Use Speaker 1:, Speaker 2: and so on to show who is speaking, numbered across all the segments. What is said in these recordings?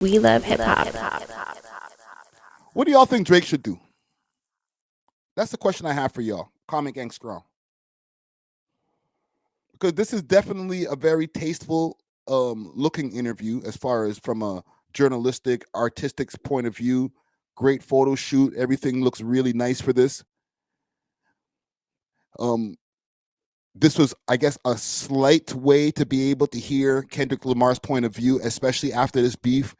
Speaker 1: We love hip hop.
Speaker 2: What do y'all think Drake should do? That's the question I have for y'all. Comment gang strong. Because this is definitely a very tasteful looking interview as far as from a journalistic, artistic point of view. Great photo shoot. Everything looks really nice for this. This was, I guess, a slight way to be able to hear Kendrick Lamar's point of view, especially after this beef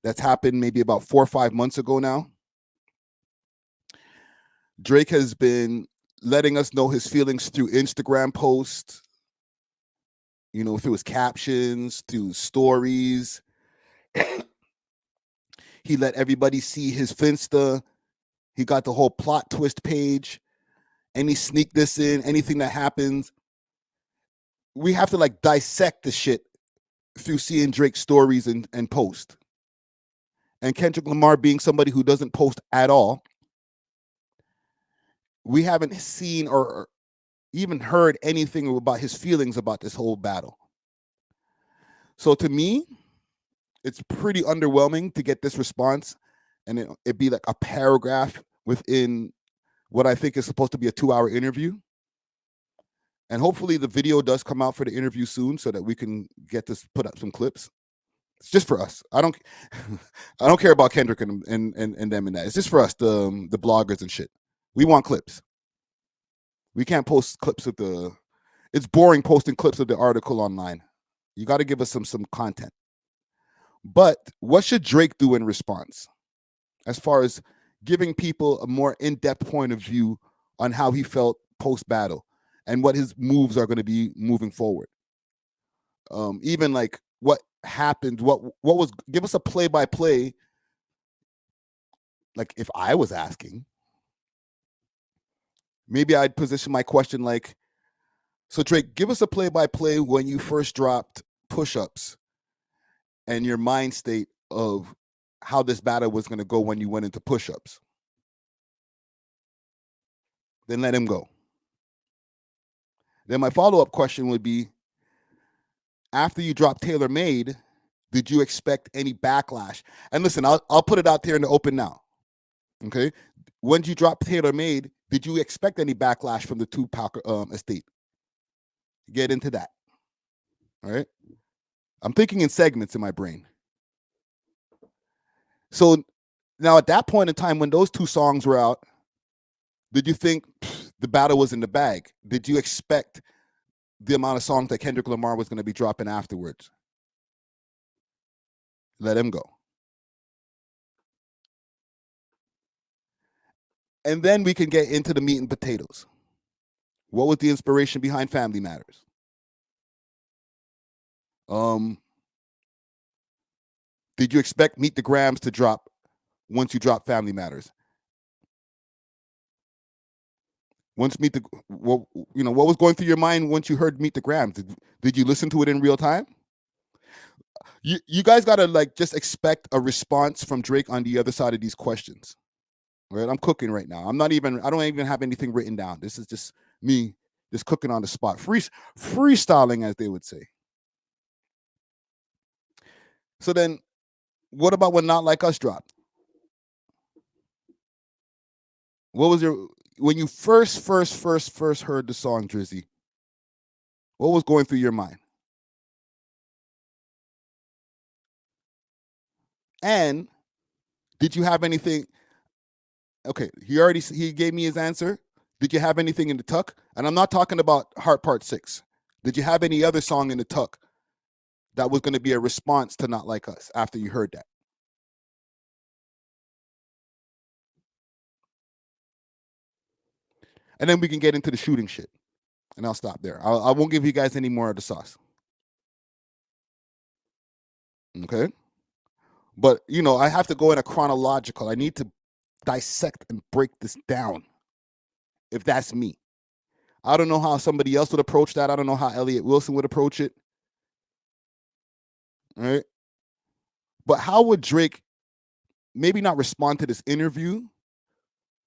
Speaker 2: that's happened maybe about 4 or 5 months ago now. Drake has been letting us know his feelings through Instagram posts, through his captions, through stories. He let everybody see his Finsta. He got the whole plot twist page. Any sneak this in, anything that happens, we have to dissect the shit through seeing Drake's stories and post. And Kendrick Lamar being somebody who doesn't post at all, we haven't seen or even heard anything about his feelings about this whole battle. So to me, it's pretty underwhelming to get this response, and it'd be like a paragraph within what I think is supposed to be a 2-hour interview. And hopefully the video does come out for the interview soon so that we can get this, put up some clips. It's just for us. I don't care about Kendrick and them and that. It's just for us, the bloggers and shit. We want clips. We can't post clips of it's boring posting clips of the article online. You got to give us some content. But what should Drake do in response as far as giving people a more in-depth point of view on how he felt post-battle and what his moves are going to be moving forward? Even like what happened, what was, give us a play-by-play. Like if I was asking, maybe I'd position my question like, so Drake, give us a play-by-play when you first dropped push-ups and your mind state of how this battle was going to go when you went into push-ups. Then let him go. Then my follow-up question would be, after you dropped Tailor Made, did you expect any backlash? And listen, I'll put it out there in the open now. Okay? When you dropped Tailor Made, did you expect any backlash from the Tupac estate? Get into that. All right? I'm thinking in segments in my brain. So now at that point in time, when those two songs were out, did you think the battle was in the bag? Did you expect the amount of songs that Kendrick Lamar was going to be dropping afterwards? Let him go. And then we can get into the meat and potatoes. What was the inspiration behind Family Matters? Did you expect Meet the Grams to drop once you drop Family Matters? Once what was going through your mind once you heard Meet the Grams? Did you listen to it in real time? You guys gotta just expect a response from Drake on the other side of these questions. Right? I'm cooking right now. I don't even have anything written down. This is just me just cooking on the spot. Freestyling, as they would say. So then what about when Not Like Us dropped? What was when you first heard the song, Drizzy? What was going through your mind? And did you have anything? Okay, he gave me his answer. Did you have anything in the tuck? And I'm not talking about Heart Part 6. Did you have any other song in the tuck that was going to be a response to Not Like Us after you heard that? And then we can get into the shooting shit. And I'll stop there. I won't give you guys any more of the sauce. Okay? But, I have to go in a chronological. I need to dissect and break this down if that's me. I don't know how somebody else would approach that. I don't know how Elliott Wilson would approach it. All right? But how would Drake maybe not respond to this interview,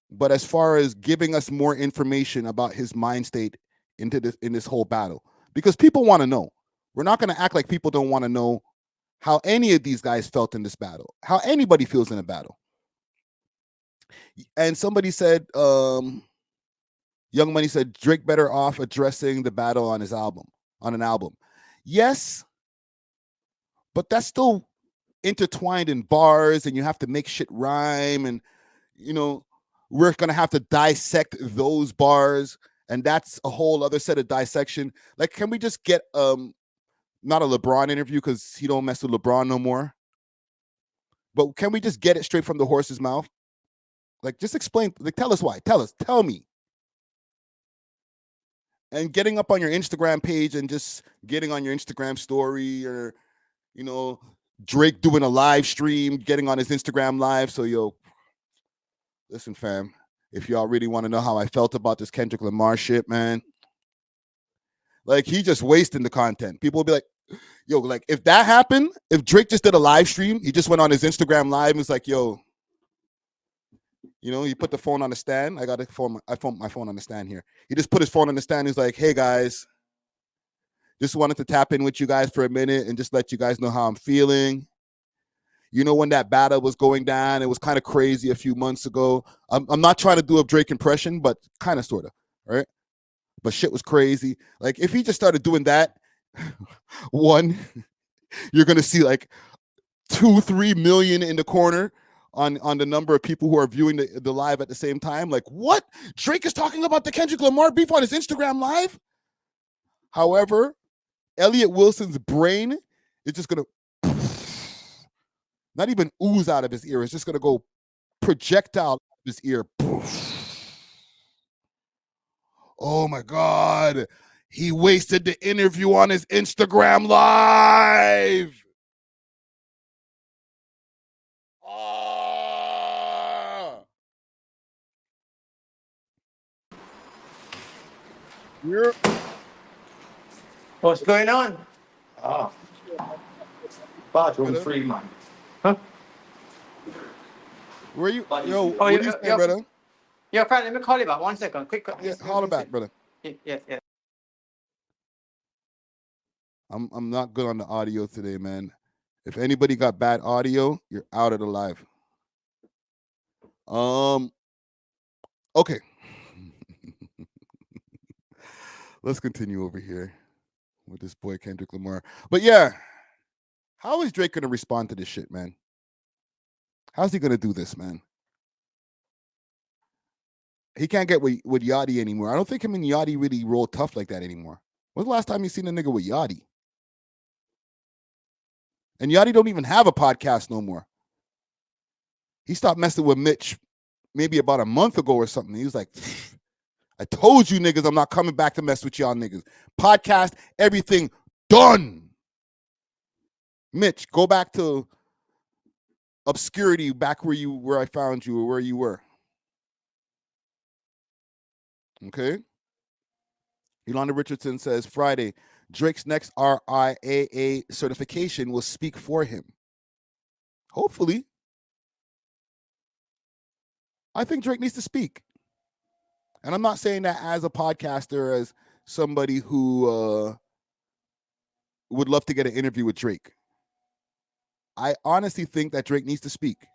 Speaker 2: but as far as giving us more information about his mind state in this whole battle? Because people want to know. We're not going to act like people don't want to know how any of these guys felt in this battle, how anybody feels in a battle. And somebody said, Young Money said Drake better off addressing the battle on his album, on an album. Yes, but that's still intertwined in bars, and you have to make shit rhyme, and we're gonna have to dissect those bars, and that's a whole other set of dissection. Like, can we just get not a LeBron interview because he don't mess with LeBron no more, but can we just get it straight from the horse's mouth? Like, just explain, like, tell us why. Tell me. And getting up on your Instagram page and just getting on your Instagram story, or Drake doing a live stream, getting on his Instagram live. So listen, fam, if y'all really want to know how I felt about this Kendrick Lamar shit, man, like, he just wasting the content. People will be like, yo, like, if that happened, if Drake just did a live stream, he just went on his Instagram live and was like, yo, you put the phone on the stand. I got my phone on the stand here. He just put his phone on the stand. He's like, hey guys, just wanted to tap in with you guys for a minute and just let you guys know how I'm feeling. When that battle was going down, it was kind of crazy a few months ago. I'm not trying to do a Drake impression, but kind of, sort of, right? But shit was crazy. Like, if he just started doing that, one, you're going to see like 2-3 million in the corner on the number of people who are viewing the live at the same time. Like, what? Drake is talking about the Kendrick Lamar beef on his Instagram live? However, Elliott Wilson's brain is just going to not even ooze out of his ear. It's just going to go projectile out of his ear. Oh my God. He wasted the interview on his Instagram live.
Speaker 1: What's going on? Oh, bathroom free, man. Huh?
Speaker 2: Where you? Yo, what are you saying, brother?
Speaker 1: Yo, friend, let me call you back. 1 second. Quick.
Speaker 2: Yeah, holler back, brother.
Speaker 1: Yeah.
Speaker 2: I'm not good on the audio today, man. If anybody got bad audio, you're out of the live. Okay. Let's continue over here with this boy Kendrick Lamar. But yeah, how is Drake gonna respond to this shit, man? How's he gonna do this, man? He can't get with Yachty anymore. I don't think him and Yachty really roll tough like that anymore. When's the last time you seen a nigga with Yachty? And Yachty don't even have a podcast no more. He stopped messing with Mitch maybe about a month ago or something. He was like, I told you niggas I'm not coming back to mess with y'all niggas. Podcast, everything done. Mitch, go back to obscurity, back where I found you, or where you were. Okay. Yolanda Richardson says, Friday, Drake's next RIAA certification will speak for him. Hopefully. I think Drake needs to speak. And I'm not saying that as a podcaster, as somebody who would love to get an interview with Drake. I honestly think that Drake needs to speak.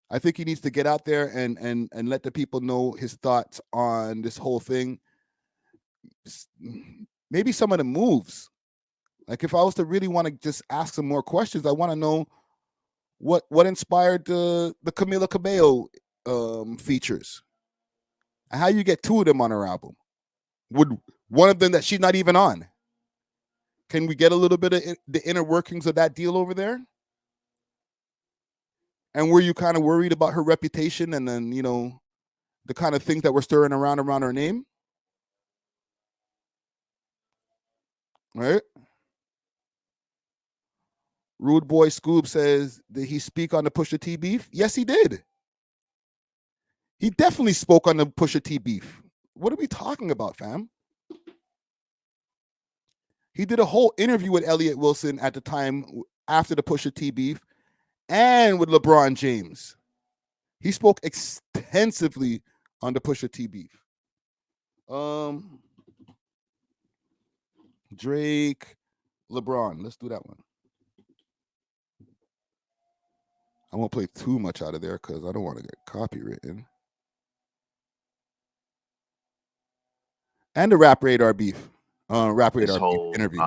Speaker 2: I think he needs to get out there and let the people know his thoughts on this whole thing. Maybe some of the moves. Like, if I was to really want to just ask some more questions, I want to know what inspired the Camila Cabello features, and how you get two of them on her album. Would one of them that she's not even on? Can we get a little bit of the inner workings of that deal over there? And were you kind of worried about her reputation, and then the kind of things that were stirring around her name? Right? Rude Boy Scoob says, did he speak on the Pusha T beef? Yes, he did. He definitely spoke on the Pusha T beef. What are we talking about, fam? He did a whole interview with Elliott Wilson at the time after the Pusha T beef, and with LeBron James. He spoke extensively on the Pusha T beef. Drake LeBron. Let's do that one. I won't play too much out of there because I don't want to get copywritten. And the Rap Radar beef. Rap Radar
Speaker 3: whole
Speaker 2: beef interview.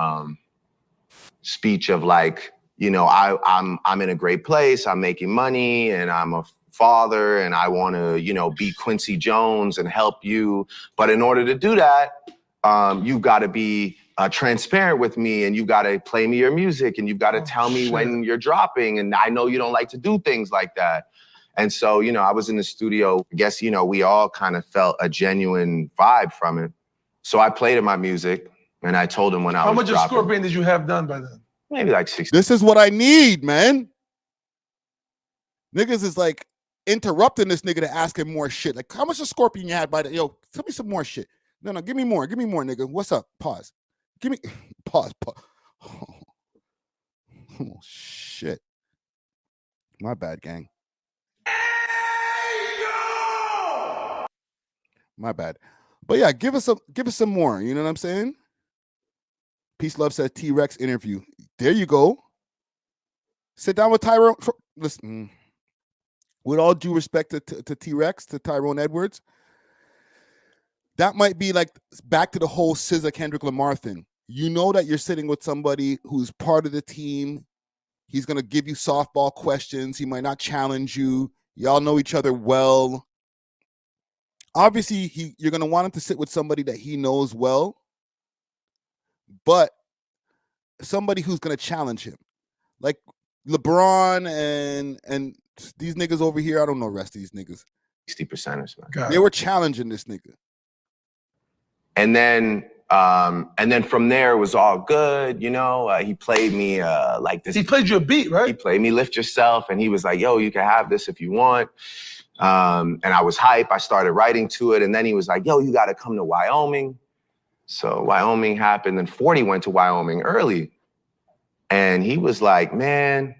Speaker 3: Speech of like, you know, I'm in a great place, I'm making money, and I'm a father, and I want to, you know, be Quincy Jones and help you. But in order to do that, you've got to be transparent with me, and you've got to play me your music, and you've got to tell me when you're dropping. And I know you don't like to do things like that. And so, you know, I was in the studio. I guess, you know, we all kind of felt a genuine vibe from it. So I played him my music, and I told him when I was dropping.
Speaker 4: How much of Scorpion did you have done by then?
Speaker 3: Maybe like 60.
Speaker 2: This is what I need, man. Niggas is like interrupting this nigga to ask him more shit. Like, how much of Scorpion you had by the, yo, tell me some more shit. No, give me more, nigga. What's up? Pause. Give me, pause. Oh, shit. My bad, gang. My bad. But yeah, give us some more. You know what I'm saying? Peace Love says T-Rex interview. There you go. Sit down with Tyrone. Listen, with all due respect to T-Rex, to Tyrone Edwards, that might be like back to the whole SZA Kendrick Lamar thing. You know that you're sitting with somebody who's part of the team. He's going to give you softball questions. He might not challenge you. Y'all know each other well. Obviously, you're going to want him to sit with somebody that he knows well, but somebody who's going to challenge him. Like LeBron and these niggas over here, I don't know the rest of these niggas.
Speaker 3: 60%ers, man.
Speaker 2: They were challenging this nigga.
Speaker 3: And then from there, it was all good, you know. He played me like this.
Speaker 4: He played you a beat, right?
Speaker 3: He played me Lift Yourself, and he was like, yo, you can have this if you want. And I was hype. I started writing to it, and then he was like, yo, you got to come to Wyoming. So Wyoming happened, and 40 went to Wyoming early. And he was like, man,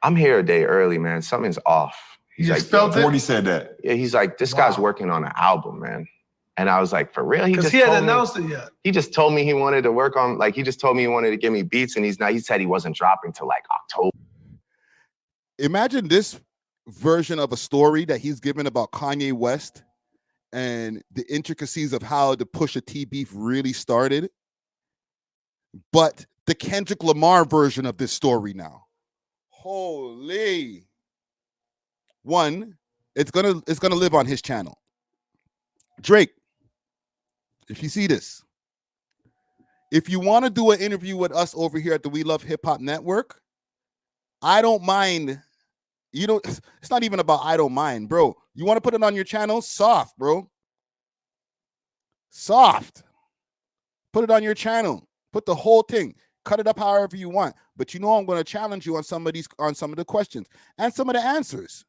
Speaker 3: I'm here a day early, man. Something's off. He's like,
Speaker 4: felt it?
Speaker 5: 40 said that.
Speaker 3: Yeah, he's like, this guy's working on an album, man. And I was like, for real?
Speaker 4: Because he hadn't announced it yet.
Speaker 3: He just told me he wanted to work on, like, he just told me he wanted to give me beats, and he said he wasn't dropping till like October.
Speaker 2: Imagine this version of a story that he's given about Kanye West and the intricacies of how the Pusha T beef really started, but the Kendrick Lamar version of this story now. Holy. One, it's gonna live on his channel. Drake, if you see this, if you want to do an interview with us over here at the We Love Hip Hop Network, I don't mind. You don't, it's not even about I don't mind, bro. You want to put it on your channel? Soft, bro. Soft. Put it on your channel. Put the whole thing. Cut it up however you want. But you know I'm going to challenge you on some of the questions and some of the answers.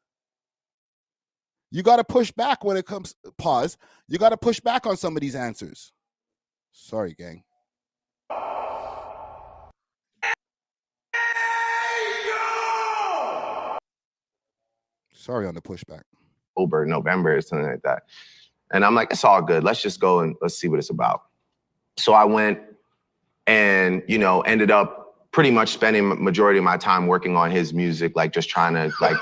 Speaker 2: You got to push back when it comes, pause. You got to push back on some of these answers. Sorry, gang. Sorry on the pushback.
Speaker 3: October, November, or something like that. And I'm like, it's all good. Let's just go and let's see what it's about. So I went and, you know, ended up pretty much spending majority of my time working on his music, like just trying to like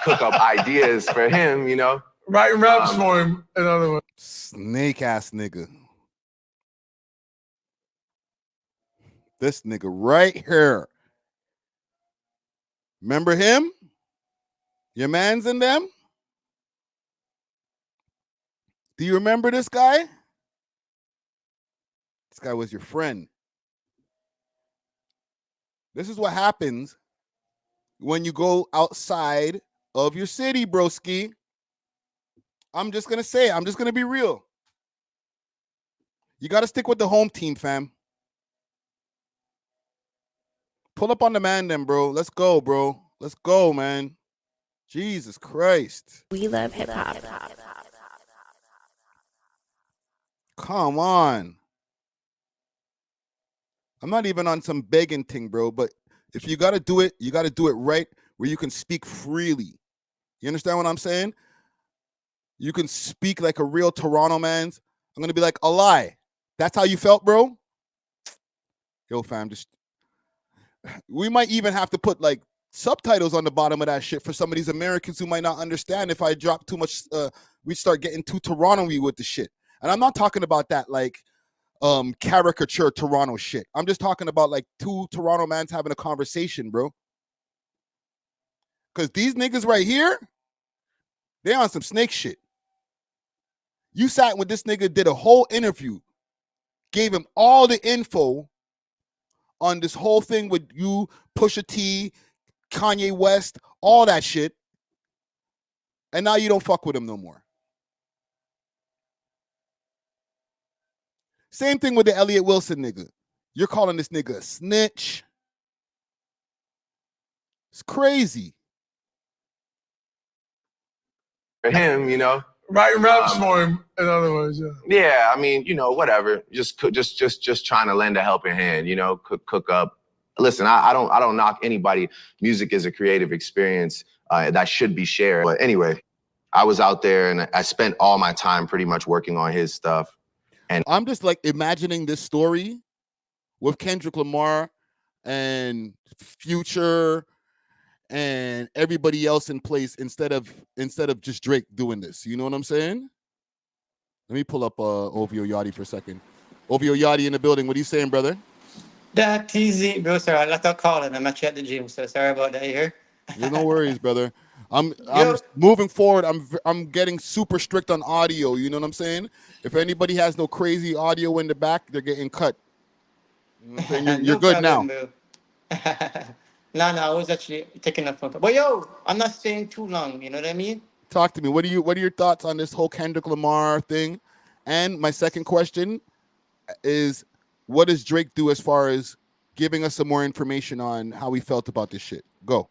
Speaker 3: cook up ideas for him, you know?
Speaker 4: Writing raps for him, in other words.
Speaker 2: Snake ass nigga. This nigga right here. Remember him? Your man's in them? Do you remember this guy? This guy was your friend. This is what happens when you go outside of your city, broski. I'm just going to say, I'm just going to be real. You got to stick with the home team, fam. Pull up on the man then, bro. Let's go, bro. Let's go, man. Jesus Christ.
Speaker 6: We love hip hop.
Speaker 2: Come on. I'm not even on some begging thing, bro, but if you got to do it, you got to do it right where you can speak freely. You understand what I'm saying? You can speak like a real Toronto man. I'm going to be like, a lie. That's how you felt, bro? Yo, fam, just we might even have to put like subtitles on the bottom of that shit for some of these Americans who might not understand. If I drop too much, we start getting too Toronto-y with the shit. And I'm not talking about that like caricature Toronto shit. I'm just talking about like two Toronto mans having a conversation, bro. Because these niggas right here, they on some snake shit. You sat with this nigga, did a whole interview, gave him all the info on this whole thing with you, Pusha T, Kanye West, all that shit. And now you don't fuck with him no more. Same thing with the Elliott Wilson nigga. You're calling this nigga a snitch. It's crazy.
Speaker 3: For him, you know.
Speaker 4: Writing raps for him, in other words, yeah.
Speaker 3: Yeah, I mean, you know, whatever. Just trying to lend a helping hand, you know, cook up. Listen, I don't knock anybody. Music is a creative experience that should be shared. But anyway, I was out there and I spent all my time pretty much working on his stuff. And
Speaker 2: I'm just like imagining this story with Kendrick Lamar and Future and everybody else in place instead of just Drake doing this. You know what I'm saying? Let me pull up OVO Yachty for a second. OVO Yachty in the building. What are you saying, brother?
Speaker 1: That easy, bro. Sorry, I left out calling. I'm actually at the gym, so sorry about that. You hear?
Speaker 2: Yeah, no worries, brother. I'm
Speaker 1: Yo.
Speaker 2: moving forward. I'm getting super strict on audio. You know what I'm saying? If anybody has no crazy audio in the back, they're getting cut. You know what I'm saying? You're
Speaker 1: No
Speaker 2: good
Speaker 1: problem,
Speaker 2: now.
Speaker 1: bro. No, I was actually taking a phone call. But yo, I'm not staying too long. You know what I mean?
Speaker 2: Talk to me. What are your thoughts on this whole Kendrick Lamar thing? And my second question is, what does Drake do as far as giving us some more information on how he felt about this shit? Go.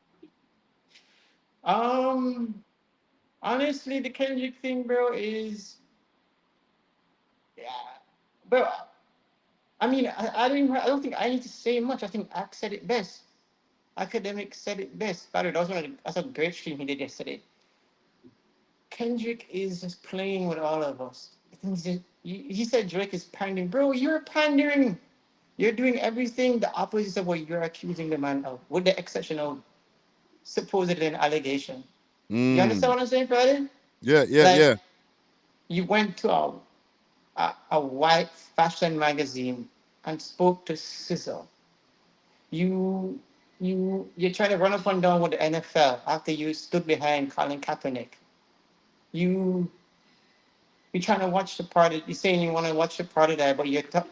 Speaker 1: Honestly, the Kendrick thing, bro, is yeah, bro. I mean, I don't think I need to say much. I think Ack said it best. Academic said it best. By the way, that's a great stream he did yesterday. Kendrick is just playing with all of us. I think he said Drake is pandering. Bro, you're pandering. You're doing everything the opposite of what you're accusing the man of, with the exception of supposedly an allegation. You understand what I'm saying, Freddie?
Speaker 2: Yeah.
Speaker 1: Like, you went to a white fashion magazine and spoke to SZA. You're trying to run up and down with the NFL after you stood behind Colin Kaepernick. You're trying to watch the party. You're saying you want to watch the party there, but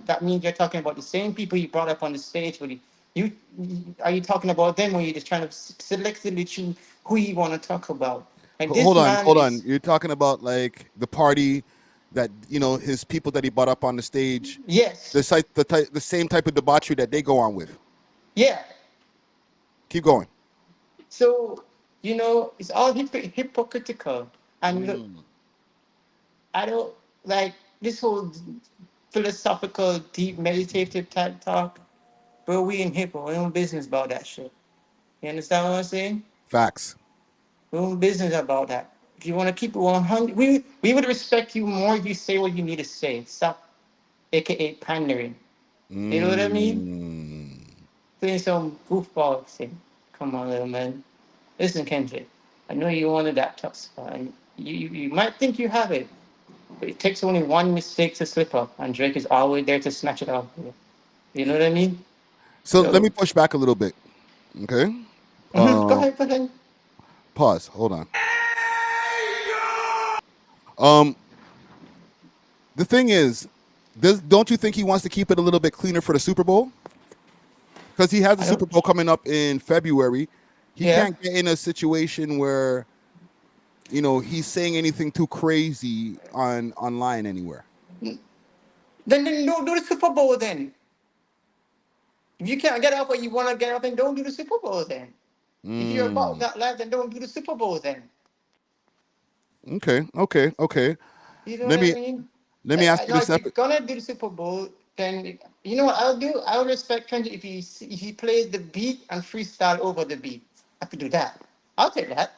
Speaker 1: that means you're talking about the same people you brought up on the stage with you. Are you talking about them, or are you just trying to selectively choose who you want to talk about? Like this
Speaker 2: Hold
Speaker 1: man
Speaker 2: on. You're talking about like the party that, you know, his people that he brought up on the stage.
Speaker 1: Yes.
Speaker 2: The same type of debauchery that they go on with.
Speaker 1: Yeah.
Speaker 2: Keep going.
Speaker 1: So, it's all hypocritical. And look, I don't like this whole philosophical, deep, meditative type talk. Bro, we in hip hop. We don't business about that shit. You understand what I'm saying?
Speaker 2: Facts.
Speaker 1: We don't business about that. If you want to keep it 100, we would respect you more if you say what you need to say. Stop, aka pandering. You know what I mean? Playing some goofball thing. Come on, little man. Listen, Kendrick. I know you wanted that top spot. And you might think you have it, but it takes only one mistake to slip up, and Drake is always there to snatch it off. You know what I mean?
Speaker 2: So let me push back a little bit. Okay.
Speaker 1: Go ahead.
Speaker 2: Pause. Hold on. The thing is, don't you think he wants to keep it a little bit cleaner for the Super Bowl? Because he has the Super Bowl coming up in February. He can't get in a situation where, you know, he's saying anything too crazy online anywhere.
Speaker 1: Then don't do the Super Bowl then. If you can't get up what you want to get up, then don't do the Super Bowl then. If you're about that life, then don't do the Super Bowl then.
Speaker 2: Okay.
Speaker 1: You know what I mean?
Speaker 2: Let me ask you this.
Speaker 1: If you're gonna do the Super Bowl, then you know what I'll do? I'll respect Kendrick if he plays the beat and freestyle over the beat. I could do that. I'll take that.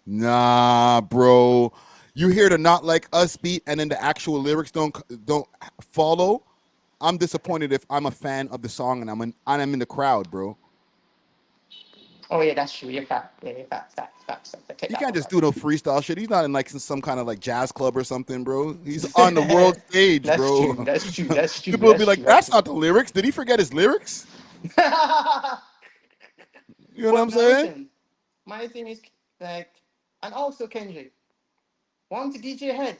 Speaker 2: Nah, bro. You hear the Not Like Us beat and then the actual lyrics don't follow? I'm disappointed if I'm a fan of the song and I'm in the crowd, bro.
Speaker 1: Oh yeah, that's true. You're fact. Yeah, you're fact. I take
Speaker 2: He
Speaker 1: that
Speaker 2: can't
Speaker 1: one
Speaker 2: just
Speaker 1: back.
Speaker 2: do no freestyle shit. He's not in like some kind of like jazz club or something, bro. He's on the world stage,
Speaker 1: That's
Speaker 2: bro.
Speaker 1: true. That's true. That's true.
Speaker 2: People will be
Speaker 1: That's
Speaker 2: like,
Speaker 1: true. That's
Speaker 2: "That's
Speaker 1: true.
Speaker 2: not the lyrics. Did he forget his lyrics?" You know what
Speaker 1: But
Speaker 2: I'm
Speaker 1: now
Speaker 2: saying?
Speaker 1: listen, my thing is like, and also Kendrick. One to DJ Head.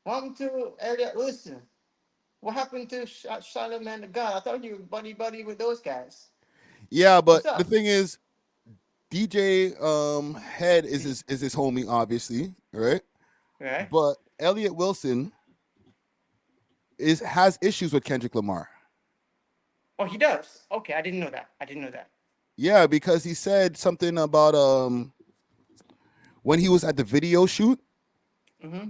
Speaker 1: One to Elliott Wilson. What happened to Charlamagne the God? I thought you were buddy with those guys.
Speaker 2: Yeah, but
Speaker 1: What's
Speaker 2: the
Speaker 1: up?
Speaker 2: thing is, DJ Head is his homie, obviously, right?
Speaker 1: Right?
Speaker 2: But Elliott Wilson has issues with Kendrick Lamar.
Speaker 1: Oh, he does. Okay, I didn't know that.
Speaker 2: Yeah, because he said something about when he was at the video shoot.
Speaker 1: Mm-hmm.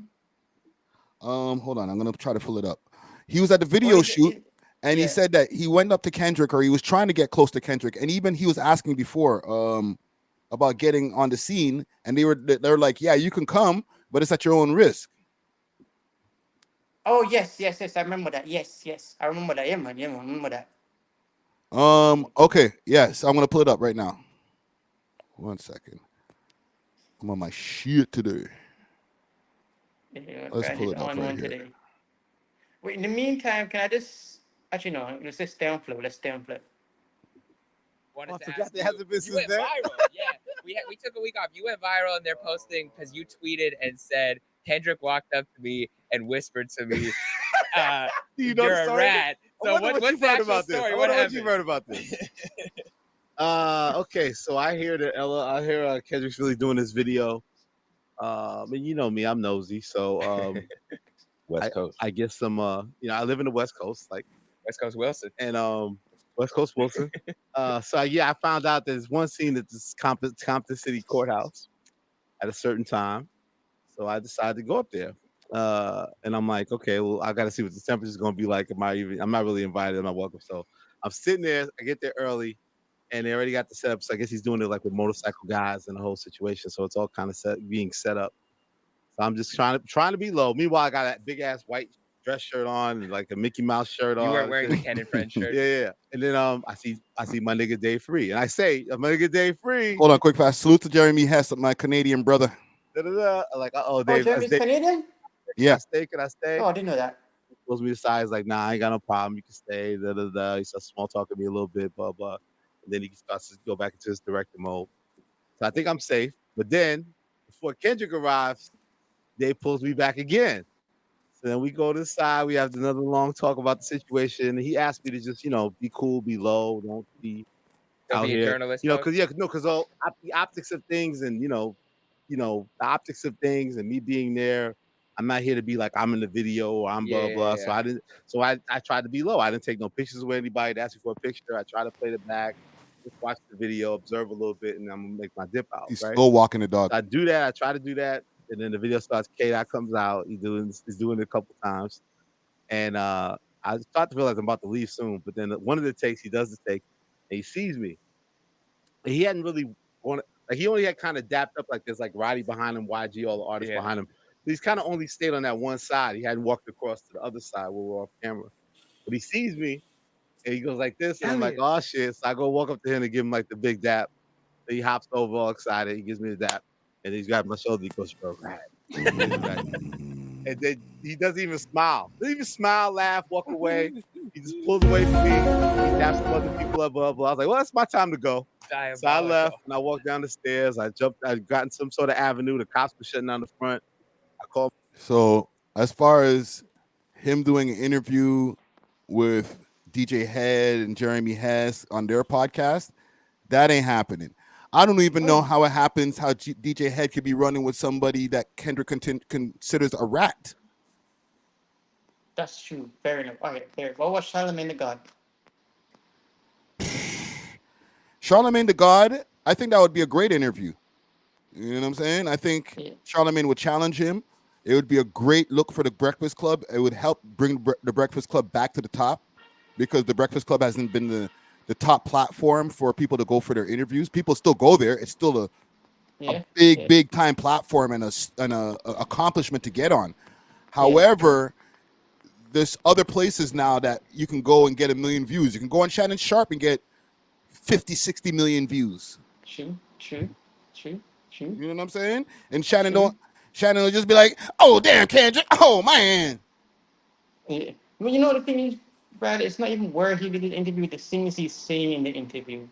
Speaker 2: Hold on, I'm gonna try to pull it up. He was at the
Speaker 1: Well,
Speaker 2: video shoot, and he
Speaker 1: yeah.
Speaker 2: said that he went up to Kendrick, or he was trying to get close to Kendrick, and even he was asking before about getting on the scene, and they're like, yeah, you can come, but it's at your own risk.
Speaker 1: Oh yes. I remember that. Yes. I remember that. Yeah, man. I remember that.
Speaker 2: Okay, yes, I'm gonna pull it up right now. 1 second. I'm on my shit today.
Speaker 1: Yeah,
Speaker 2: Let's
Speaker 1: guys,
Speaker 2: pull
Speaker 1: is
Speaker 2: it up
Speaker 1: on
Speaker 2: right
Speaker 1: one
Speaker 2: here.
Speaker 1: today. Wait, in the meantime, can I just actually no? Let's just stay on flow. Let's stay on flow.
Speaker 5: Wanted
Speaker 6: I
Speaker 5: to
Speaker 6: forgot
Speaker 5: ask
Speaker 6: there hasn't been
Speaker 5: you
Speaker 6: since
Speaker 5: went
Speaker 6: then.
Speaker 5: viral. Yeah, we took a week off. You went viral, and they're posting because you tweeted and said Kendrick walked up to me and whispered to me,
Speaker 6: Do you know
Speaker 5: "You're
Speaker 6: the
Speaker 5: a
Speaker 6: story?
Speaker 5: rat."
Speaker 6: I
Speaker 5: So
Speaker 6: wonder what
Speaker 5: what's
Speaker 6: you've
Speaker 5: the
Speaker 6: heard
Speaker 5: actual
Speaker 6: about this.
Speaker 5: story?
Speaker 6: I
Speaker 5: What
Speaker 6: wonder what you've
Speaker 5: happened?
Speaker 6: heard about this. Okay, so I hear that I hear Kendrick's really doing this video. And you know me, I'm nosy, so
Speaker 5: West Coast.
Speaker 6: I get some. I live in the West Coast, like
Speaker 5: West Coast Wilson.
Speaker 6: and West Coast Wilson. So I found out there's one scene at this Compton City Courthouse at a certain time. So I decided to go up there. And I'm like, okay, well, I got to see what the temperature is going to be like. I'm not really invited. I'm not welcome. So I'm sitting there. I get there early, and they already got the setup. So I guess he's doing it like with motorcycle guys and the whole situation. So it's all kind of being set up. So I'm just trying to be low. Meanwhile, I got that big ass white dress shirt on and like a Mickey Mouse shirt on.
Speaker 5: You weren't wearing the Ken and Friends shirt.
Speaker 6: Yeah. And then I see my nigga Dave Free, and I say, my nigga Dave Free.
Speaker 2: Hold on, quick fast. Salute to Jeremy Hess, my Canadian brother.
Speaker 6: Like, oh,
Speaker 1: Oh,
Speaker 6: Dave.
Speaker 1: Jeremy's Canadian?
Speaker 2: Yeah.
Speaker 6: Can I stay?
Speaker 1: Oh, I didn't know that.
Speaker 6: He pulls me aside. He's like, nah, I ain't got no problem. You can stay. He starts small talking me a little bit, blah, blah. And then he starts to go back into his director mode. So I think I'm safe. But then, before Kendrick arrives, Dave pulls me back again. So then we go to the side. We have another long talk about the situation. He asked me to just, be cool, be low, don't be
Speaker 5: Don't
Speaker 6: out
Speaker 5: be a
Speaker 6: here.
Speaker 5: journalist.
Speaker 6: Because the optics of things and the optics of things and me being there. I'm not here to be like I'm in the video or I'm blah blah.
Speaker 5: Yeah.
Speaker 6: So I didn't. So I tried to be low. I didn't take no pictures with anybody. They asked me for a picture. I tried to play it back, just watch the video, observe a little bit, and I'm gonna make my dip out.
Speaker 2: He's
Speaker 6: right?
Speaker 2: still walking the dog.
Speaker 6: So I do that. I try to do that, and then the video starts. K-Dot comes out. He's doing it a couple times, and I start to realize I'm about to leave soon. But then one of the takes, he does the take, and he sees me. And he hadn't really wanted. Like he only had kind of dapped up like there's like Roddy behind him, YG, all the artists behind him. So he's kind of only stayed on that one side. He hadn't walked across to the other side where we're off camera. But he sees me and he goes like this, and I'm like, oh shit. So I go walk up to him and give him like the big dap. Then he hops over all excited. He gives me the dap. And he's got my shoulder. He goes, bro, right. And then he doesn't even smile. Doesn't even smile, laugh, walk away. He just pulls away from me. He daps some other people up, blah, blah. I was like, well, it's my time to go. So I left and I walked down the stairs. I got in some sort of avenue. The cops were shutting down the front. I called.
Speaker 2: So as far as him doing an interview with DJ Head and Jeremy Hess on their podcast, that ain't happening. I don't even know how it happens, how DJ Head could be running with somebody that Kendrick considers a rat.
Speaker 1: That's true. Fair enough. All right, fair. What was Charlamagne the God?
Speaker 2: Charlamagne the God, I think that would be a great interview. You know what I'm saying? I think Charlamagne would challenge him. It would be a great look for the Breakfast Club. It would help bring the Breakfast Club back to the top because the Breakfast Club hasn't been the top platform for people to go for their interviews. People still go there. It's still a big time platform and a accomplishment to get on. However, there's other places now that you can go and get 1 million views. You can go on Shannon Sharp and get 50, 60 million views.
Speaker 1: True.
Speaker 2: You know what I'm saying? And Shannon
Speaker 1: True.
Speaker 2: Shannon will just be like, "Oh damn, Kendrick! Oh man!"
Speaker 1: Yeah. Well, you know the thing is, Brad, it's not even where he did the interview, the things he's saying in the interview.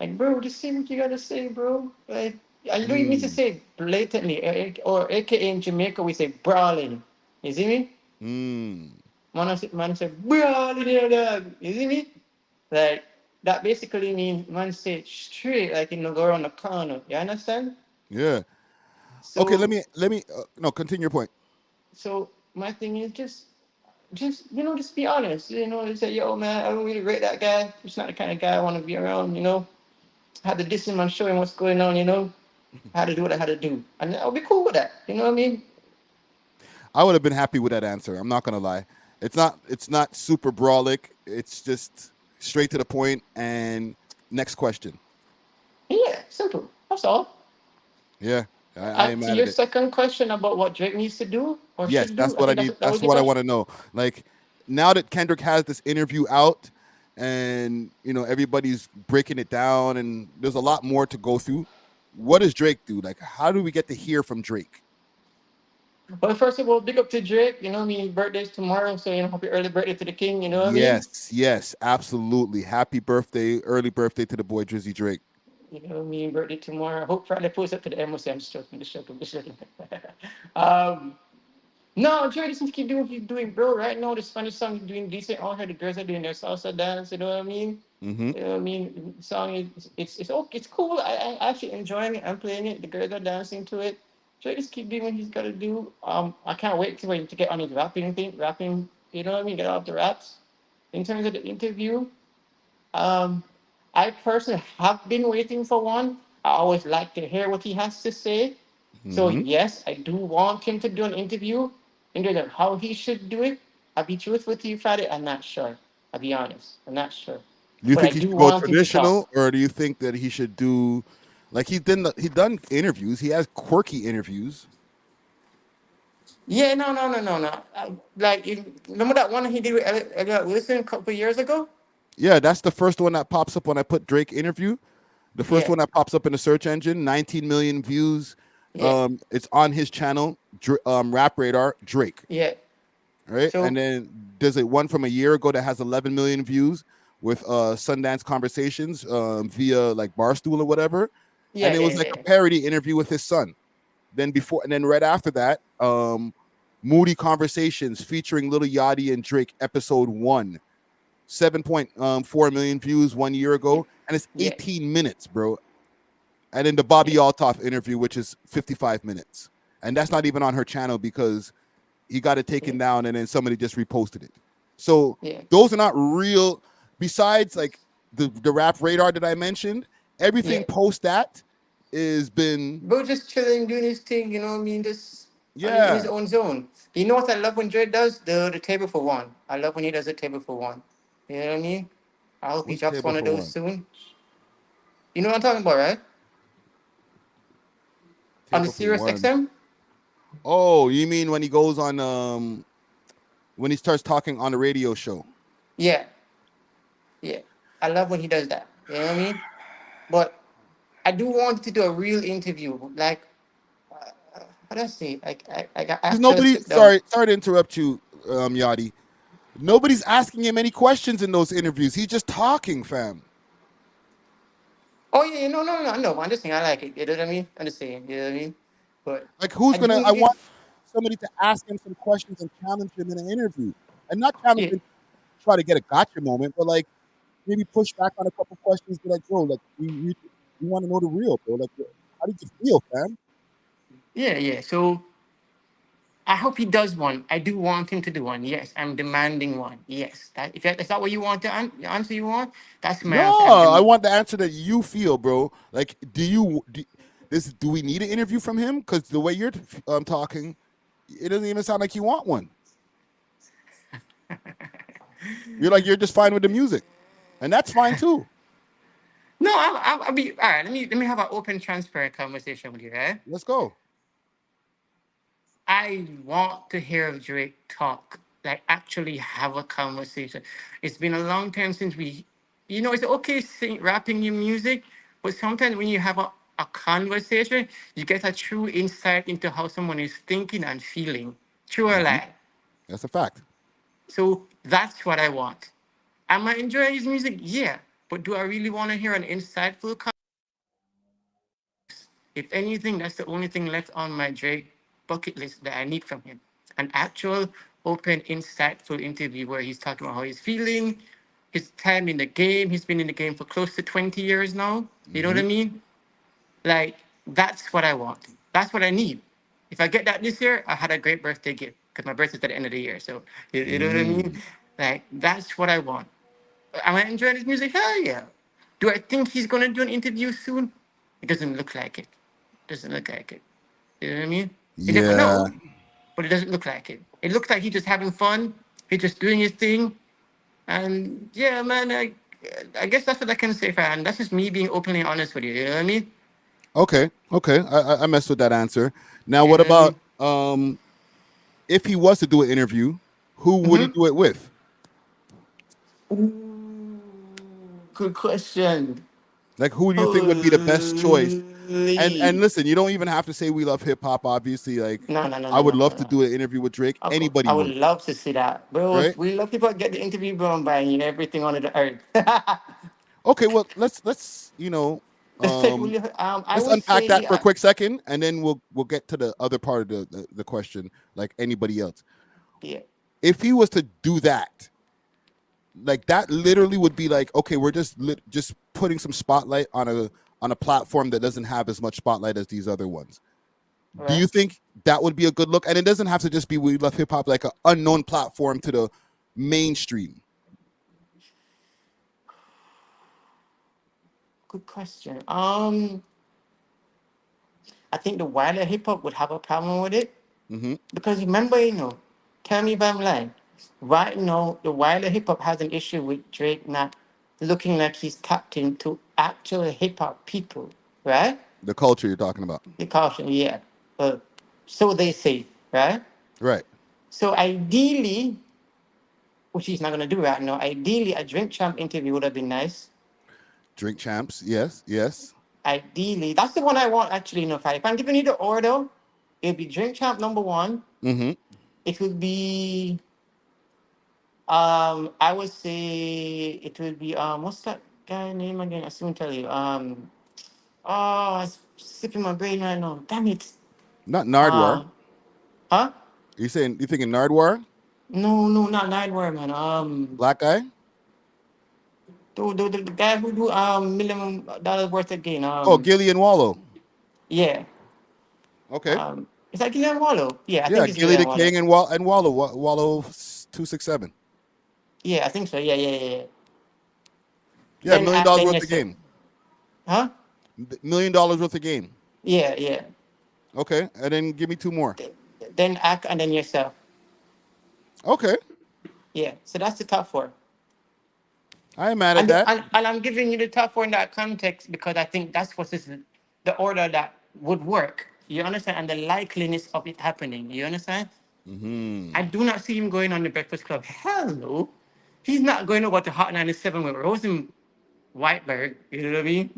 Speaker 1: Like, bro, just say what you gotta say, bro. Like, you don't even need to say it blatantly, or AKA in Jamaica, we say brawling. You see me? Man say brawling, you dog. You see me? Like, that basically means man say it straight, like, go around the corner. You understand?
Speaker 2: Yeah. Okay,
Speaker 1: So,
Speaker 2: let me no, continue your point.
Speaker 1: so my thing is just be honest. You say, yo, man, I don't really rate that guy. He's not the kind of guy I want to be around. Had to diss him and show him what's going on. How to do what I had to do, and I'll be cool with that. You know what I mean?
Speaker 2: I would have been happy with that answer. I'm not gonna lie. It's not super brawlic. It's just straight to the point. And next question.
Speaker 1: Yeah, simple. That's all.
Speaker 2: Yeah, I am
Speaker 1: To
Speaker 2: mad
Speaker 1: your
Speaker 2: at it.
Speaker 1: second question about what Drake needs to do or
Speaker 2: Yes,
Speaker 1: should
Speaker 2: that's
Speaker 1: do, I
Speaker 2: what I
Speaker 1: think
Speaker 2: need.
Speaker 1: that
Speaker 2: That's
Speaker 1: was your
Speaker 2: what I want
Speaker 1: question.
Speaker 2: to know. Like now that Kendrick has this interview out, and everybody's breaking it down, and there's a lot more to go through. What does Drake do? Like, how do we get to hear from Drake?
Speaker 1: Well, first of all, big up to Drake. You know what I mean? His birthday's tomorrow, so happy early birthday to the king. You know what I mean?
Speaker 2: Yes, absolutely. Happy birthday, early birthday to the boy Drizzy Drake.
Speaker 1: You know what I mean? Birthday tomorrow. I hope Friday post up to the MOC. I'm just joking. um, No, Joey just needs to keep doing what he's doing, bro. Right now, the Spanish song is doing decent. All her the girls are doing their salsa dance. You know what I mean?
Speaker 2: Mm-hmm.
Speaker 1: You know what I mean? The song is it's okay. It's cool. I actually enjoying it. I'm playing it. The girls are dancing to it. Joey just keep doing what he's got to do. I can't wait to get on his rapping thing. Rapping. You know what I mean? Get off the raps. In terms of the interview, um, I personally have been waiting for one. I always like to hear what he has to say. So
Speaker 2: Mm-hmm.
Speaker 1: yes, I do want him to do an interview. In terms of how he should do it, I'll be truthful with you, Friday. I'm not sure. I'll be honest. I'm not sure.
Speaker 2: Do you
Speaker 1: But I
Speaker 2: think he
Speaker 1: do
Speaker 2: should go
Speaker 1: want him to talk.
Speaker 2: traditional, or do you think that he should do like he done interviews? He has quirky interviews.
Speaker 1: Yeah, no. Remember that one he did with Elliott Wilson a couple of years ago?
Speaker 2: Yeah, that's the first one that pops up when I put Drake interview. The first
Speaker 1: Yeah,
Speaker 2: one that pops up in the search engine, 19 million views.
Speaker 1: yeah,
Speaker 2: It's on his channel, Rap Radar Drake,
Speaker 1: yeah.
Speaker 2: right? And
Speaker 1: So,
Speaker 2: then there's one from a year ago that has 11 million views with Sundance Conversations via like Barstool or whatever,
Speaker 1: yeah,
Speaker 2: and it
Speaker 1: yeah,
Speaker 2: was like
Speaker 1: yeah,
Speaker 2: a parody interview with his son. Then right after that, Moody Conversations featuring Lil Yachty and Drake, episode 1, 7.4 million views 1 year
Speaker 1: yeah,
Speaker 2: ago, and it's
Speaker 1: yeah,
Speaker 2: 18 minutes, bro. And then the Bobby
Speaker 1: yeah,
Speaker 2: Altoff interview, which is 55 minutes, and that's not even on her channel because he got it
Speaker 1: yeah,
Speaker 2: taken down, and then somebody just reposted it. So
Speaker 1: yeah,
Speaker 2: those are not real. Besides, like the Rap Radar that I mentioned, everything
Speaker 1: yeah.
Speaker 2: post that is been
Speaker 1: Bro just chilling, doing his thing, you know what I mean? Just in his
Speaker 2: yeah.
Speaker 1: own zone. You know what I love when Dre does? The table for one. I love when he does the table for one. You know what I mean? I hope he
Speaker 2: What's
Speaker 1: drops
Speaker 2: table
Speaker 1: one of
Speaker 2: for
Speaker 1: those
Speaker 2: one?
Speaker 1: soon. You know what I'm talking about, right? On the
Speaker 2: Table for
Speaker 1: Sirius
Speaker 2: one.
Speaker 1: XM?
Speaker 2: Oh, you mean when he goes on when he starts talking on the radio show?
Speaker 1: Yeah, yeah. I love when he does that. You know what I mean? But I do want to do a real interview. Like, how do I say? Like, I got
Speaker 2: Because
Speaker 1: actually
Speaker 2: nobody,
Speaker 1: sit down.
Speaker 2: sorry to interrupt you, Yachty. Nobody's asking him any questions in those interviews. He's just talking, fam.
Speaker 1: Oh, yeah, no. I'm just saying I like it. You know what I mean? I'm just saying. You know what I mean? But
Speaker 2: Like, who's
Speaker 1: I do
Speaker 2: gonna?
Speaker 1: want
Speaker 2: I
Speaker 1: to
Speaker 2: want
Speaker 1: give.
Speaker 2: somebody to ask him some questions and challenge him in an interview, and not challenge
Speaker 1: Yeah.
Speaker 2: him, try to get a gotcha moment, but like maybe push back on a couple questions. Be like, bro, like we want to know the real, bro. Like, how did you feel, fam?
Speaker 1: Yeah. So I hope he does one. I do want him to do one. Yes, I'm demanding one. Yes, if that's not what you want the answer you want, that's my
Speaker 2: No,
Speaker 1: answer.
Speaker 2: I want the answer that you feel, bro. Like, do we need an interview from him? Because the way you're talking, it doesn't even sound like you want one. You're just fine with the music, and that's fine too.
Speaker 1: No, I'll be all right. Let me have an open, transparent conversation with you, right?
Speaker 2: Let's go.
Speaker 1: I want to hear Drake talk. like actually have a conversation. It's been a long time since we, it's okay rapping your music, but sometimes when you have a conversation, you get a true insight into how someone is thinking and feeling. True or
Speaker 2: Mhm.
Speaker 1: lie?
Speaker 2: That's a fact.
Speaker 1: So that's what I want. Am I enjoying his music? Yeah. But do I really want to hear an insightful If anything, that's the only thing left on my Drake bucket list that I need from him. An actual, open, insightful interview where he's talking about how he's feeling, his time in the game. He's been in the game for close to 20 years now. You know what I
Speaker 2: Mhm.
Speaker 1: mean? Like, that's what I want. That's what I need. If I get that this year, I had a great birthday gift because my birthday's at the end of the year. So, you know what I mean?
Speaker 2: Mm.
Speaker 1: Like, that's what I want. Am I enjoying his music? Hell yeah. Do I think he's going to do an interview soon? It doesn't look like it. Doesn't look like it. You know what I mean? You never
Speaker 2: Yeah.
Speaker 1: know, but it doesn't look like it. It looks like he's just having fun. He's just doing his thing. And yeah, man, I guess that's what I can say, Fran. That's just me being openly honest with you. You know what I mean?
Speaker 2: Okay. Okay. I messed with that answer. Now,
Speaker 1: You
Speaker 2: what
Speaker 1: know what I
Speaker 2: about
Speaker 1: mean?
Speaker 2: if he was to do an interview, who would he do it with?
Speaker 1: Ooh, good question.
Speaker 2: Like, who do you think would be the best choice? And
Speaker 1: Holy.
Speaker 2: listen, you don't even have to say we love hip hop. Obviously, like
Speaker 1: No, no, no,
Speaker 2: I
Speaker 1: no,
Speaker 2: would
Speaker 1: no,
Speaker 2: love
Speaker 1: no,
Speaker 2: to
Speaker 1: no.
Speaker 2: do an interview with Drake.
Speaker 1: I
Speaker 2: Anybody
Speaker 1: would
Speaker 2: would,
Speaker 1: love to see that. Bro,
Speaker 2: right?
Speaker 1: if we love people get the interview, bro, I'm buying you everything on the earth.
Speaker 2: Okay, well, let's
Speaker 1: Let's take I
Speaker 2: let's
Speaker 1: would
Speaker 2: unpack that
Speaker 1: say
Speaker 2: for a quick second, and then we'll get to the other part of the question. Like anybody else,
Speaker 1: yeah.
Speaker 2: if he was to do that, like that literally would be like, okay, we're just putting some spotlight on a platform that doesn't have as much spotlight as these other ones. Do
Speaker 1: Right.
Speaker 2: you think that would be a good look? And it doesn't have to just be We Love Hip Hop, like an unknown platform to the mainstream.
Speaker 1: Good question. I think the wider hip hop would have a problem with it
Speaker 2: Hmm.
Speaker 1: because remember, tell me if I'm lying. Right now, the wider hip hop has an issue with Drake not looking like he's tapped into actual hip hop people, right?
Speaker 2: The culture you're talking about,
Speaker 1: The caution, yeah. Uh, so they say, right?
Speaker 2: right?
Speaker 1: So ideally, which he's not gonna do right now, ideally a Drink Champ interview would have been nice.
Speaker 2: Drink Champs, yes, yes.
Speaker 1: Ideally, that's the one I want actually. If I'm giving you the order, it'd be Drink Champ number one.
Speaker 2: Hmm.
Speaker 1: It would be I would say it would be what's that guy name again? I soon tell you. It's slipping my brain right now. Damn it.
Speaker 2: Not Nardwar.
Speaker 1: Uh huh?
Speaker 2: You thinking Nardwar?
Speaker 1: No, no, not Nightwear, man.
Speaker 2: Black guy?
Speaker 1: The guy who do $1 million worth of gain.
Speaker 2: Oh, Gillian Wallow.
Speaker 1: Yeah.
Speaker 2: Okay.
Speaker 1: Is that Gillian Wallow? Yeah, I
Speaker 2: Yeah,
Speaker 1: think it's
Speaker 2: Gilly
Speaker 1: Gillian
Speaker 2: the
Speaker 1: Wallow.
Speaker 2: King and Wallow 267.
Speaker 1: Yeah, I think so. Yeah, yeah, yeah, yeah.
Speaker 2: Yeah, million dollars
Speaker 1: Then
Speaker 2: worth of
Speaker 1: yes,
Speaker 2: game.
Speaker 1: huh?
Speaker 2: $1 million worth of game.
Speaker 1: Yeah, yeah.
Speaker 2: Okay, and then give me two more.
Speaker 1: Then act and then yourself.
Speaker 2: Okay,
Speaker 1: Yeah. So that's the top four.
Speaker 2: I ain't mad at
Speaker 1: And,
Speaker 2: that.
Speaker 1: and I'm giving you the top four in that context because I think that's what is the order that would work. You understand? And the likeliness of it happening. You understand?
Speaker 2: Hmm.
Speaker 1: I do not see him going on the Breakfast Club. Hell no. He's not going over to Hot 97 with Rosen Whiteberg. You know what I mean?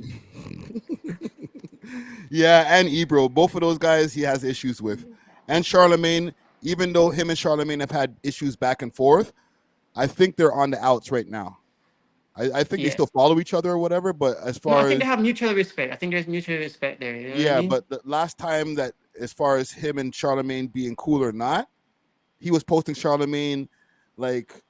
Speaker 2: Yeah, and Ebro, both of those guys he has issues with, and Charlemagne. Even though him and Charlemagne have had issues back and forth, I think they're on the outs right now. I think they
Speaker 1: Yeah.
Speaker 2: still follow each other or whatever. But as
Speaker 1: No, I
Speaker 2: far
Speaker 1: think they
Speaker 2: as
Speaker 1: have mutual respect. I think there's mutual respect there. You know what I
Speaker 2: yeah,
Speaker 1: mean?
Speaker 2: but the last time that as far as him and Charlemagne being cool or not, he was posting Charlemagne like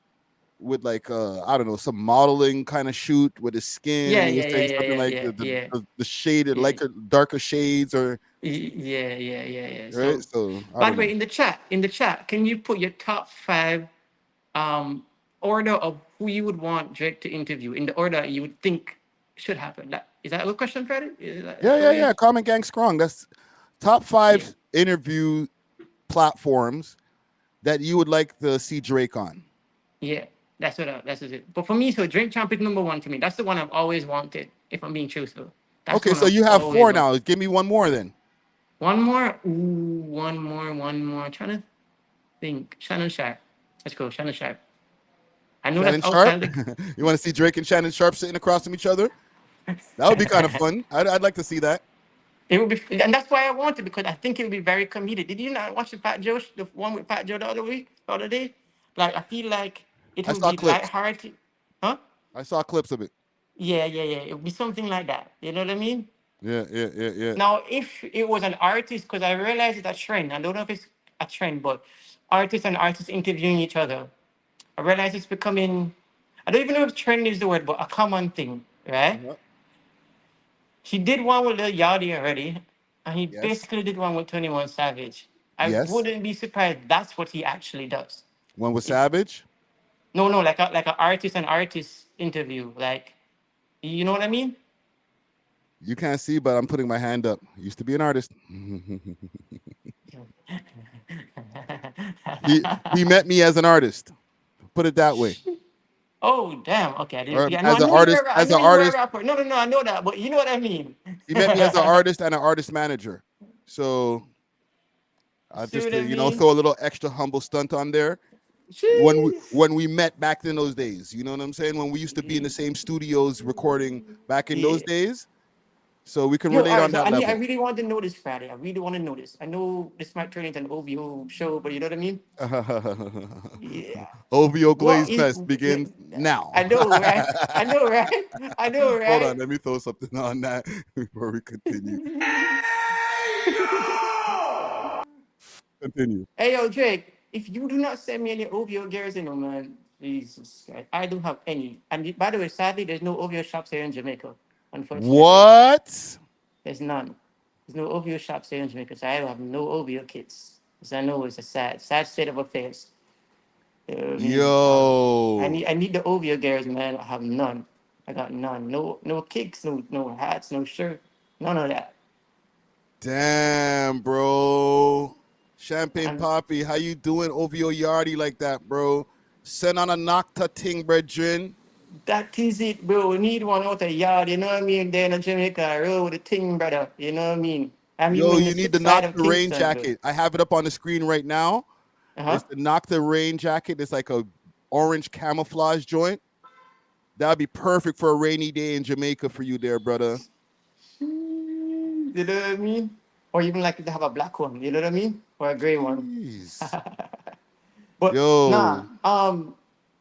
Speaker 2: with like I don't know, some modeling kind of shoot with his skin,
Speaker 1: Yeah,
Speaker 2: and he was
Speaker 1: yeah, yeah,
Speaker 2: saying
Speaker 1: yeah,
Speaker 2: something
Speaker 1: yeah,
Speaker 2: like
Speaker 1: yeah, yeah,
Speaker 2: the shaded
Speaker 1: yeah.
Speaker 2: like darker shades or
Speaker 1: Yeah, yeah, yeah, yeah.
Speaker 2: right.
Speaker 1: So,
Speaker 2: So I
Speaker 1: by
Speaker 2: don't
Speaker 1: the way,
Speaker 2: know.
Speaker 1: in the chat, can you put your top five order of who you would want Drake to interview in the order you would think should happen? Is that a good question, Freddie? Is
Speaker 2: Yeah,
Speaker 1: that the
Speaker 2: yeah,
Speaker 1: way?
Speaker 2: yeah. Comment Gang Strong. That's top
Speaker 1: Yeah,
Speaker 2: five interview platforms that you would like to see Drake on.
Speaker 1: yeah. That's it. But for me, so Drink Champ is number one for me. That's the one I've always wanted. If I'm being truthful, that's the
Speaker 2: Okay,
Speaker 1: one
Speaker 2: so
Speaker 1: I've
Speaker 2: you have
Speaker 1: always
Speaker 2: four
Speaker 1: wanted.
Speaker 2: now. Give me one more then.
Speaker 1: One more. Ooh, one more. Trying to think. Shannon Sharp. Let's go, Shannon Sharp. I know
Speaker 2: Shannon
Speaker 1: that's
Speaker 2: Sharp.
Speaker 1: outside the.
Speaker 2: You want to see Drake and Shannon Sharp sitting across from each other? That would be kind of fun. I'd like to see that.
Speaker 1: It would be, and that's why I wanted, because I think it would be very comedic. Did you not watch the Fat Joe, the one with Fat Joe the other day? Like I feel like it
Speaker 2: I
Speaker 1: would
Speaker 2: saw
Speaker 1: be
Speaker 2: clips.
Speaker 1: lighthearted, huh?
Speaker 2: I saw clips of it.
Speaker 1: Yeah, yeah, yeah. It would be something like that. You know what I mean?
Speaker 2: Yeah.
Speaker 1: Now, if it was an artist, because I realize it's a trend. I don't know if it's a trend, but artists and artists interviewing each other. I realize it's becoming. I don't even know if trend is the word, but a common thing, right?
Speaker 2: Uh-huh.
Speaker 1: He did one with Lil Yachty already, and he
Speaker 2: Yes.
Speaker 1: basically did one with 21 Savage. I
Speaker 2: Yes.
Speaker 1: wouldn't be surprised that's what he actually does.
Speaker 2: One with
Speaker 1: It's
Speaker 2: Savage.
Speaker 1: no, like a artist and artist interview. Like, you know what I mean?
Speaker 2: You can't see, but I'm putting my hand up. Used to be an artist. he met me as an artist. Put it that way.
Speaker 1: Oh damn! Okay, I didn't.
Speaker 2: Or
Speaker 1: Yeah, no,
Speaker 2: as an artist,
Speaker 1: I
Speaker 2: as
Speaker 1: know
Speaker 2: an
Speaker 1: you were a
Speaker 2: artist,
Speaker 1: rapper. No, I know that, but you know what I mean.
Speaker 2: he met me as an artist and an artist manager. So I
Speaker 1: See
Speaker 2: just
Speaker 1: what I mean?
Speaker 2: throw a little extra humble stunt on there.
Speaker 1: Jeez.
Speaker 2: When we met back in those days, you know what I'm saying? When we used to be in the same studios recording back in those
Speaker 1: Yeah.
Speaker 2: days. So we can
Speaker 1: Yo, all
Speaker 2: relate
Speaker 1: right.
Speaker 2: on
Speaker 1: So
Speaker 2: that
Speaker 1: I
Speaker 2: level.
Speaker 1: really want to know this, Friday. I really want to know this. I know this might turn into an OVO show, but you know what I mean? Yeah.
Speaker 2: OVO
Speaker 1: What
Speaker 2: Glaze
Speaker 1: is?
Speaker 2: Fest begins now.
Speaker 1: I know, right? I know, right? I know,
Speaker 2: Hold on,
Speaker 1: right?
Speaker 2: let me throw something on that before we continue. Continue.
Speaker 1: Hey, yo, Drake. If you do not send me any OVO gears, man, Jesus Christ, I don't have any. And by the way, sadly, there's no OVO shops here in Jamaica. Unfortunately,
Speaker 2: What?
Speaker 1: there's none. There's no OVO shops here in Jamaica, so I have no OVO kits. Because I know it's a sad state of affairs. You know what I mean?
Speaker 2: Yo.
Speaker 1: I need the OVO gears, man. I have none. I got none. No kicks, no hats, no shirt, none of that.
Speaker 2: Damn, bro. Champagne
Speaker 1: And
Speaker 2: Poppy, how you doing? OVO Yardy like that, bro. Send on a Nocta ting, brethren.
Speaker 1: that is it, bro. We need one out of yard, you know what I mean? There in Jamaica, roll with the thing, brother. You know what I mean? I'm even
Speaker 2: Yo,
Speaker 1: in the
Speaker 2: you need the
Speaker 1: side of
Speaker 2: Nocta rain
Speaker 1: Kingston, bro.
Speaker 2: jacket. I have it up on the screen right now.
Speaker 1: Uh-huh.
Speaker 2: It's the Nocta rain jacket. It's like a orange camouflage joint. That'd be perfect for a rainy day in Jamaica for you there, brother.
Speaker 1: You know what I mean? Or even like to have a black one, you know what I mean? Or a gray one.
Speaker 2: Jeez.
Speaker 1: But nah,
Speaker 2: Yo.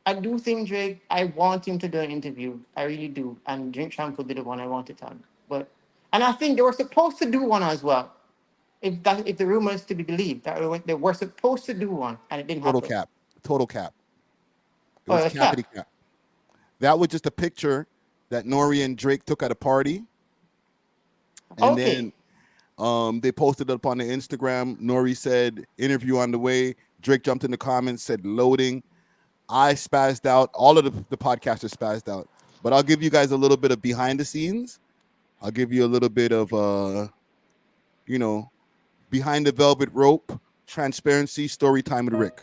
Speaker 1: I do think Drake, I want him to do an interview. I really do. And Drink Champ will be the one I want it on. But and I think they were supposed to do one as well. If the rumor is to be believed, they were supposed to do one and it didn't
Speaker 2: Total
Speaker 1: happen.
Speaker 2: cap. Total cap. It
Speaker 1: Oh,
Speaker 2: was
Speaker 1: a
Speaker 2: cappity
Speaker 1: cap.
Speaker 2: cap. That was just a picture that Nori and Drake took at a party. And
Speaker 1: Okay.
Speaker 2: then they posted it up on the Instagram. Nori said, interview on the way. Drake jumped in the comments, said loading. I spazzed out. All of the podcasters spazzed out. But I'll give you guys a little bit of behind the scenes. I'll give you a little bit of behind the velvet rope, transparency, story time with Rick.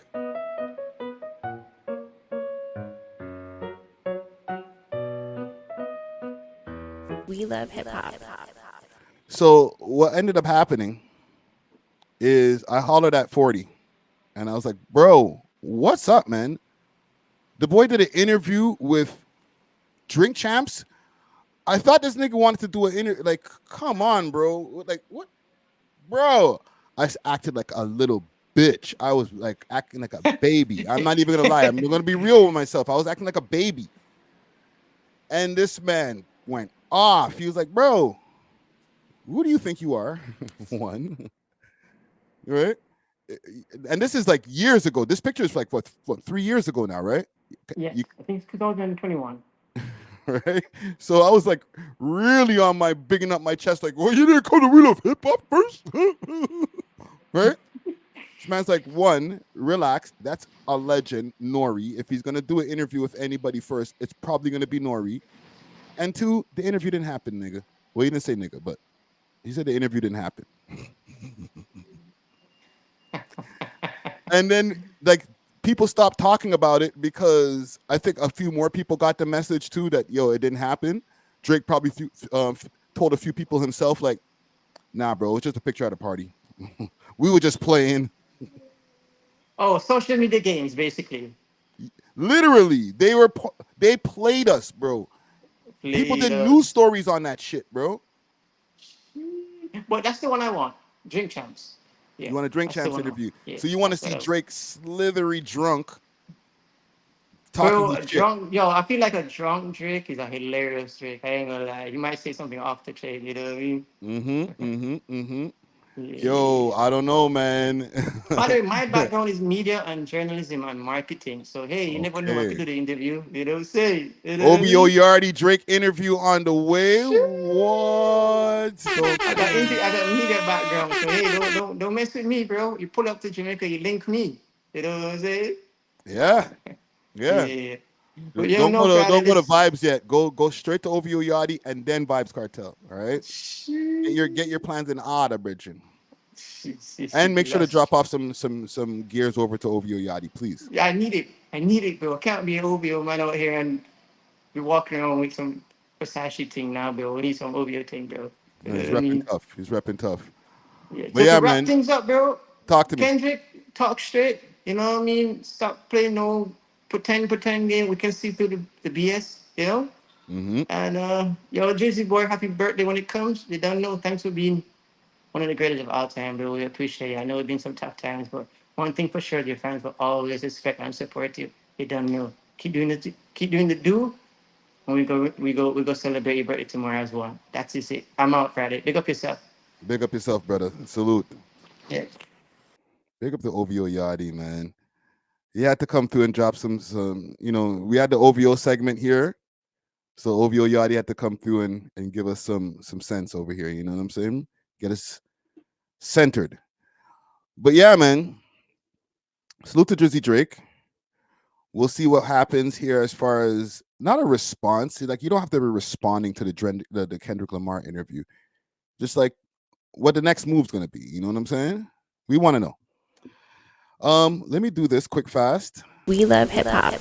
Speaker 7: We love hip hop.
Speaker 2: So what ended up happening is I hollered at 40 and I was like, bro, what's up, man? The boy did an interview with Drink Champs. I thought this nigga wanted to do an interview. Like, come on, bro. Like, what? Bro, I acted like a little bitch. I was like acting like a baby. I'm not even going to lie. I'm going to be real with myself. I was acting like a baby. And this man went off. He was like, bro, who do you think you are? One. Right? And this is like years ago. This picture is like, what 3 years ago now, right?
Speaker 1: Yes, I think it's 2021.
Speaker 2: Right? So I was like really on my bigging up my chest, like, well, you didn't come to We Love Hip Hop first? Right? This man's like, one, relax. That's a legend, Nori. If he's gonna do an interview with anybody first, it's probably gonna be Nori. And two, the interview didn't happen, nigga. Well, he didn't say nigga, but he said the interview didn't happen. And then like people stopped talking about it because I think a few more people got the message too that, yo, it didn't happen. Drake probably told a few people himself, like, nah, bro, it's just a picture at a party. We were just playing.
Speaker 1: Oh, social media games, basically.
Speaker 2: Literally, they played us, bro. People
Speaker 1: Played
Speaker 2: did
Speaker 1: us.
Speaker 2: news stories on that shit, bro.
Speaker 1: But that's the one I want. Drink champs. Yeah,
Speaker 2: You want a Drink
Speaker 1: that's the
Speaker 2: Champs
Speaker 1: one I want.
Speaker 2: interview?
Speaker 1: Yeah,
Speaker 2: So you want to
Speaker 1: that's what
Speaker 2: see
Speaker 1: I want.
Speaker 2: Drake slithery drunk talking
Speaker 1: Bro,
Speaker 2: his
Speaker 1: a
Speaker 2: shit?
Speaker 1: drunk, yo, I feel like a drunk Drake is a hilarious Drake. I ain't gonna lie. You might say something off the chain, you know what I mean?
Speaker 2: Yo,
Speaker 1: Yeah.
Speaker 2: I don't know, man.
Speaker 1: By the way, my background is media and journalism and marketing. So hey, you never know I could
Speaker 2: Okay.
Speaker 1: do the interview. You know what I'm saying? You know what I
Speaker 2: OVO
Speaker 1: mean?
Speaker 2: Yardi Drake interview on the way. What? Don't
Speaker 1: I
Speaker 2: tell
Speaker 1: got
Speaker 2: me.
Speaker 1: I got media background. So hey, don't mess with me, bro. You pull up to Jamaica, you link me. You know what I'm saying?
Speaker 2: Yeah, yeah.
Speaker 1: Yeah. But you know,
Speaker 2: Don't
Speaker 1: crowd,
Speaker 2: go to
Speaker 1: this.
Speaker 2: Vibes yet. Go straight to OVO Yardi and then Vibes Cartel. All right. Get your plans in order, Bridget. And make sure to drop off some gears over to OVO Yardi, please.
Speaker 1: Yeah, I need it. I need it, bro. I can't be an OVO man out here and be walking around with some Versace thing now, bro. We need some OVO thing, bro. You
Speaker 2: No,
Speaker 1: know
Speaker 2: he's
Speaker 1: what I
Speaker 2: repping
Speaker 1: mean?
Speaker 2: tough. He's repping tough.
Speaker 1: Yeah.
Speaker 2: But
Speaker 1: So to
Speaker 2: yeah,
Speaker 1: wrap
Speaker 2: man,
Speaker 1: things up, bro,
Speaker 2: talk to me.
Speaker 1: Kendrick, talk straight. You know what I mean? Stop playing no pretend game. We can see through the BS, you know?
Speaker 2: Mm-hmm.
Speaker 1: And yo, Jersey boy, happy birthday when it comes. You don't know. Thanks for being one of the greatest of all time, bro. We appreciate it. I know it's been some tough times, but one thing for sure, your fans will always respect and support you. You don't know. Keep doing the do. And we go celebrate your birthday tomorrow as well. That's just it. I'm out Friday. Big up yourself.
Speaker 2: Big up yourself, brother. Salute.
Speaker 1: Yeah.
Speaker 2: Big up the OVO Yardi, man. He had to come through and drop some. We had the OVO segment here. So OVO Yardi had to come through and give us some sense over here. You know what I'm saying? Get us centered. But yeah, man. Salute to Drizzy Drake. We'll see what happens here as far as not a response. Like, you don't have to be responding to the Kendrick Lamar interview. Just like what the next move's gonna be. You know what I'm saying? We want to know. Let me do this quick fast.
Speaker 7: We love hip hop.